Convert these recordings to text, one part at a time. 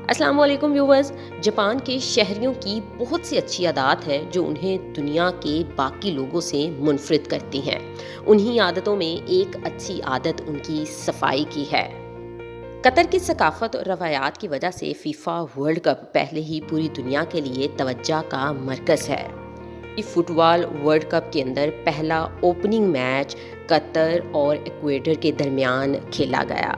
अस्सलाम वालेकुम viewers. Japan के शहरियों की बहुत सी अच्छी आदत है जो उन्हें दुनिया के बाकी लोगों से मुनफरिद करती हैं। उन्हीं आदतों में एक अच्छी आदत उनकी सफाई की है। कतर की सकाफत और रवायात की वजह से फीफा वर्ल्ड कप पहले ही पूरी दुनिया के लिए तवज्जो का मरकज़ है। फुटबॉल वर्ल्ड कप के अंदर पहला ओपनिंग मैच कतर और इक्वेडर के दरमियान खेला गया।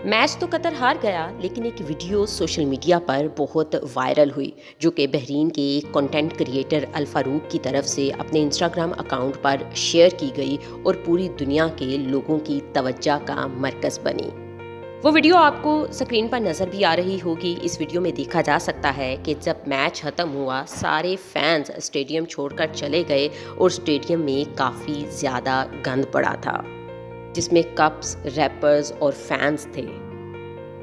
मैच तो कतर हार गया, लेकिन एक वीडियो सोशल मीडिया पर बहुत वायरल हुई जो कि बहरीन के कंटेंट क्रिएटर अल फारूक की तरफ से अपने इंस्टाग्राम अकाउंट पर शेयर की गई और पूरी दुनिया के लोगों की तवज्जो का मरकज़ बनी। वो वीडियो आपको स्क्रीन पर नज़र भी आ रही होगी। इस वीडियो में देखा जा सकता है कि जब मैच ख़त्म हुआ सारे फैंस स्टेडियम छोड़कर चले गए और स्टेडियम में काफ़ी ज़्यादा गंद पड़ा था, जिसमें कप्स, रैपर्स और फैंस थे।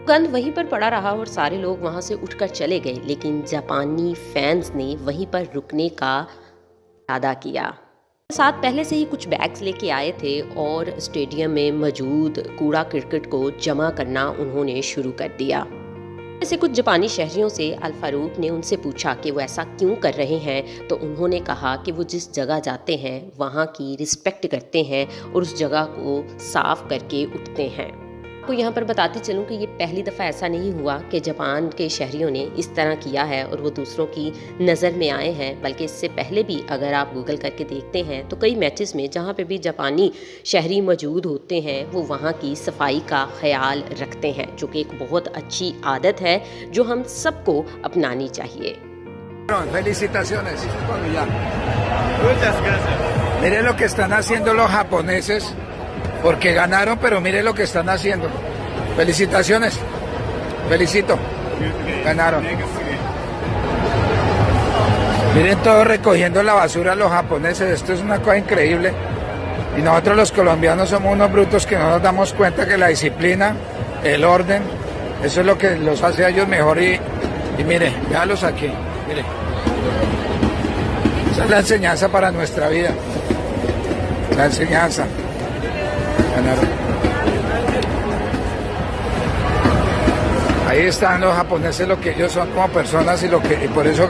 गंद वहीं पर पड़ा रहा और सारे लोग वहां से उठकर चले गए, लेकिन जापानी फैंस ने वहीं पर रुकने का इरादा किया। साथ पहले से ही कुछ बैग्स लेके आए थे और स्टेडियम में मौजूद कूड़ा करकट को जमा करना उन्होंने शुरू कर दिया। ऐसे कुछ जापानी शहरियों से अल फारूक ने उनसे पूछा कि वो ऐसा क्यों कर रहे हैं, तो उन्होंने कहा कि वो जिस जगह जाते हैं वहाँ की रिस्पेक्ट करते हैं और उस जगह को साफ करके उठते हैं। आपको यहाँ पर बताती चलूँ कि ये पहली दफ़ा ऐसा नहीं हुआ कि जापान के शहरियों ने इस तरह किया है और वो दूसरों की नज़र में आए हैं, बल्कि इससे पहले भी अगर आप गूगल करके देखते हैं तो कई मैचेस में जहाँ पे भी जापानी शहरी मौजूद होते हैं वो वहाँ की सफाई का ख्याल रखते हैं, जो कि एक बहुत अच्छी आदत है जो हम सबको अपनानी चाहिए। Felicitaciones. Mire lo que están haciendo los japoneses, porque ganaron, pero mire lo que están haciendo. Felicitaciones. Felicito. Ganaron. Miren todos recogiendo la basura los japoneses. Esto es una cosa increíble. Y nosotros los colombianos somos unos brutos que no nos damos cuenta que la disciplina, el orden, eso es lo que los hace a ellos mejor. Y mire, véalos aquí. Mire. Esa es la enseñanza para nuestra vida. La enseñanza. Ganaron. Ahí están los japoneses, lo que ellos son como personas y por eso